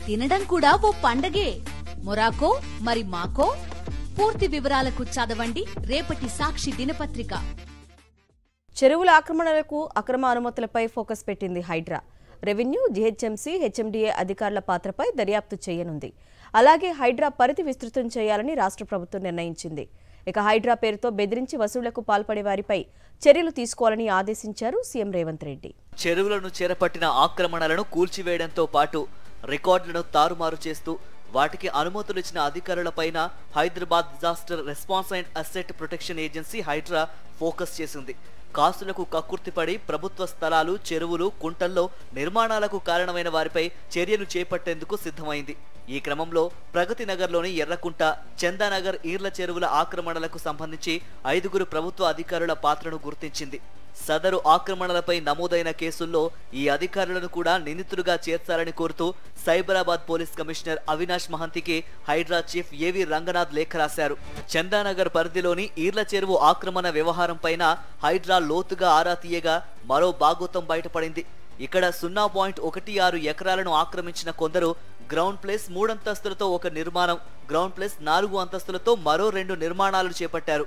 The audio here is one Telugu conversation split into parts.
తినడం కూడా ఓ పండగే. మొరాకో మరి మాకో? పూర్తి వివరాలకు చదవండి రేపటి సాక్షి దినపత్రిక. చెరువుల ఆక్రమణలకు అక్రమ అనుమతులపై ఫోకస్ పెట్టింది హైడ్రా. రెవెన్యూ, జీహెచ్ఎంసీ, హెచ్ఎండీఏ అధికారుల పాత్రపై దర్యాప్తు చేయనుంది. అలాగే హైడ్రా పరిధి విస్తృతం చేయాలని రాష్ట్ర ప్రభుత్వం నిర్ణయించింది. ఇక హైడ్రా పేరుతో బెదిరించి వసూళ్లకు పాల్పడే వారిపై చర్యలు తీసుకోవాలని ఆదేశించారు సీఎం రేవంత్ రెడ్డి. చెరువులను చేరపట్టిన ఆక్రమణలను కూల్చివేయడంతో పాటు రికార్డులను తారుమారు చేస్తూ వాటికి అనుమతులు ఇచ్చిన అధికారులపైన Hyderabad disaster response and asset protection agency HYDRAA focus చేసింది. కాసులకు కక్కుర్తిపడి ప్రభుత్వ స్థలాలు, చెరువులు, కుంటల్లో నిర్మాణాలకు కారణమైన వారిపై చర్యలు చేపట్టేందుకు సిద్ధమైంది. ఈ క్రమంలో ప్రగతి నగర్లోని ఎర్రకుంట, చందానగర్ ఈర్ల చెరువుల ఆక్రమణలకు సంబంధించి 5గురు ప్రభుత్వ అధికారుల పాత్రను గుర్తించింది. సదరు ఆక్రమణలపై నమోదైన కేసుల్లో ఈ అధికారులను కూడా నిందితులుగా చేర్చాలని కోరుతూ సైబరాబాద్ పోలీస్ కమిషనర్ అవినాష్ మహంతికి హైడ్రా చీఫ్ ఏవి రంగనాథ్ లేఖ రాశారు. చందానగర్ పరిధిలోని ఈర్ల చెరువు ఆక్రమణ వ్యవహారం పైన హైడ్రా లోతుగా ఆరా తీయగా మరో బాగోతం బయటపడింది. ఇక్కడ 0.16 ఎకరాలను ఆక్రమించిన కొందరు గ్రౌండ్ ప్లేస్ 3 అంతస్తులతో ఒక నిర్మాణం, గ్రౌండ్ ప్లేస్ 4 అంతస్తులతో మరో 2 నిర్మాణాలు చేపట్టారు.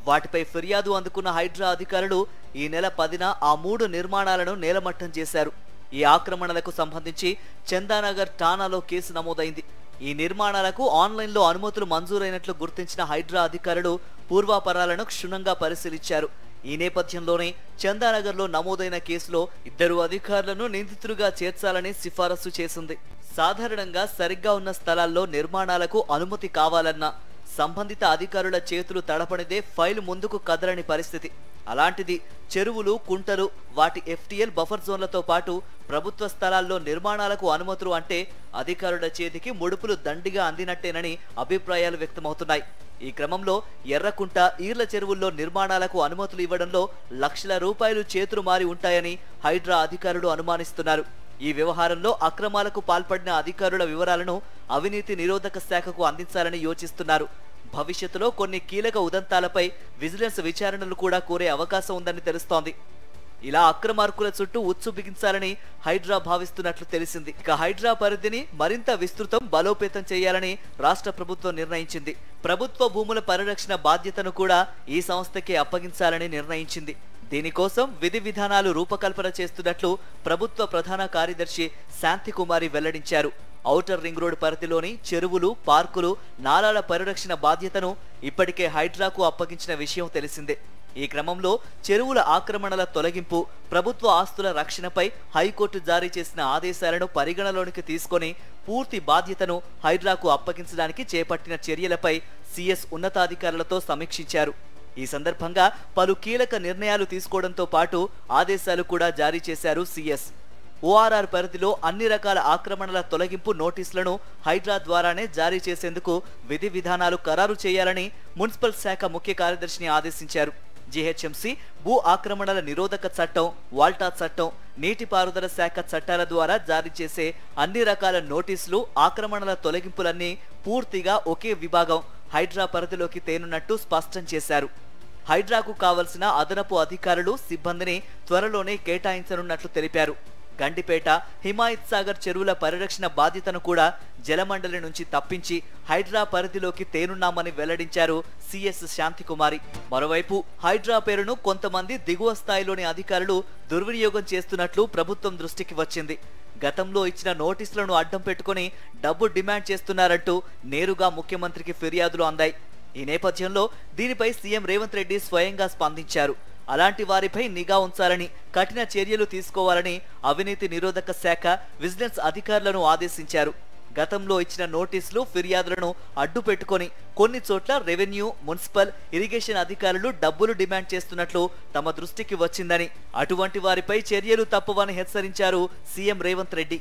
వాటిపై ఫిర్యాదు అందుకున్న హైడ్రా అధికారులు ఈ నెల 10న ఆ 3 నిర్మాణాలను నేలమట్టం చేశారు. ఈ ఆక్రమణలకు సంబంధించి చందానగర్ ఠాణాలో కేసు నమోదైంది. ఈ నిర్మాణాలకు ఆన్లైన్లో అనుమతులు మంజూరైనట్లు గుర్తించిన హైడ్రా అధికారులు పూర్వాపరాలను క్షుణ్ణంగా పరిశీలించారు. ఈ నేపథ్యంలోనే చందానగర్లో నమోదైన కేసులో 2 అధికారులను నిందితులుగా చేర్చాలని సిఫారసు చేసింది. సాధారణంగా సరిగ్గా ఉన్న స్థలాల్లో నిర్మాణాలకు అనుమతి కావాలన్నా సంబంధిత అధికారుల చేతులు తడపనిదే ఫైల్ ముందుకు కదలని పరిస్థితి. అలాంటిది చెరువులు, కుంటలు, వాటి FTL బఫర్ జోన్లతో పాటు ప్రభుత్వ స్థలాల్లో నిర్మాణాలకు అనుమతులు అంటే అధికారుల చేతికి ముడుపులు దండిగా అందినట్టేనని అభిప్రాయాలు వ్యక్తమవుతున్నాయి. ఈ క్రమంలో ఎర్రకుంట, ఈర్ల చెరువుల్లో నిర్మాణాలకు అనుమతులు ఇవ్వడంలో లక్షల రూపాయలు చేతులు మారి ఉంటాయని హైడ్రా అధికారులు అనుమానిస్తున్నారు. ఈ వ్యవహారంలో అక్రమాలకు పాల్పడిన అధికారుల వివరాలను అవినీతి నిరోధక శాఖకు అందించాలని యోచిస్తున్నారు. భవిష్యత్తులో కొన్ని కీలక ఉదంతాలపై విజిలెన్స్ విచారణలు కూడా కోరే అవకాశం ఉందని తెలుస్తోంది. ఇలా అక్రమార్కుల చుట్టూ ఉచ్చు బిగించాలని హైడ్రా భావిస్తున్నట్లు తెలిసింది. ఇక హైడ్రా పరిధిని మరింత విస్తృతం, బలోపేతం చేయాలని రాష్ట్ర ప్రభుత్వం నిర్ణయించింది. ప్రభుత్వ భూముల పరిరక్షణ బాధ్యతను కూడా ఈ సంస్థకే అప్పగించాలని నిర్ణయించింది. దీనికోసం విధి విధానాలు రూపకల్పన చేస్తున్నట్లు ప్రభుత్వ ప్రధాన కార్యదర్శి శాంతికుమారి వెల్లడించారు. ఔటర్ రింగ్ రోడ్ పరిధిలోని చెరువులు, పార్కులు, నాలాల పరిరక్షణ బాధ్యతను ఇప్పటికే హైడ్రాకు అప్పగించిన విషయం తెలిసిందే. ఈ క్రమంలో చెరువుల ఆక్రమణల తొలగింపు, ప్రభుత్వ ఆస్తుల రక్షణపై హైకోర్టు జారీ చేసిన ఆదేశాలను పరిగణలోనికి తీసుకొని పూర్తి బాధ్యతను హైడ్రాకు అప్పగించడానికి చేపట్టిన చర్యలపై సిఎస్ ఉన్నతాధికారులతో సమీక్షించారు. ఈ సందర్భంగా పలు కీలక నిర్ణయాలు తీసుకోవడంతో పాటు ఆదేశాలు కూడా జారీ చేశారు సిఎస్. ఓఆర్ఆర్ పరిధిలో అన్ని రకాల ఆక్రమణల తొలగింపు నోటీసులను హైడ్రా ద్వారానే జారీ చేసేందుకు విధి విధానాలు ఖరారు చేయాలని మున్సిపల్ శాఖ ముఖ్య కార్యదర్శిని ఆదేశించారు. జీహెచ్ఎంసీ భూ ఆక్రమణల నిరోధక చట్టం, వాల్టా చట్టం, నీటిపారుదల శాఖ చట్టాల ద్వారా జారీ చేసే అన్ని రకాల నోటీసులు, ఆక్రమణల తొలగింపులన్నీ పూర్తిగా ఒకే విభాగం హైడ్రా పరిధిలోకి తేనున్నట్టు స్పష్టం చేశారు. హైడ్రాకు కావలసిన అదనపు అధికారులు, సిబ్బందిని త్వరలోనే కేటాయించనున్నట్లు తెలిపారు. గండిపేట, హిమాయత్ సాగర్ చెరువుల పరిరక్షణ బాధ్యతను కూడా జలమండలి నుంచి తప్పించి హైడ్రా పరిధిలోకి తేనున్నామని వెల్లడించారు సిఎస్ శాంతికుమారి. మరోవైపు హైడ్రా పేరును కొంతమంది దిగువ స్థాయిలోని అధికారులు దుర్వినియోగం చేస్తున్నట్లు ప్రభుత్వం దృష్టికి వచ్చింది. గతంలో ఇచ్చిన నోటీసులను అడ్డం పెట్టుకుని డబ్బు డిమాండ్ చేస్తున్నారంటూ నేరుగా ముఖ్యమంత్రికి ఫిర్యాదులు అందాయి. ఈ నేపథ్యంలో దీనిపై సీఎం రేవంత్ రెడ్డి స్వయంగా స్పందించారు. అలాంటి వారిపై నిఘా ఉంచాలని, కఠిన చర్యలు తీసుకోవాలని అవినీతి నిరోధక శాఖ, విజిలెన్స్ అధికారులను ఆదేశించారు. గతంలో ఇచ్చిన నోటీసులు, ఫిర్యాదులను అడ్డు పెట్టుకొని కొన్ని చోట్ల రెవెన్యూ, మున్సిపల్, ఇరిగేషన్ అధికారులు డబ్బులు డిమాండ్ చేస్తున్నట్లు తమ దృష్టికి వచ్చిందని, అటువంటి వారిపై చర్యలు తప్పవని హెచ్చరించారు సీఎం రేవంత్ రెడ్డి.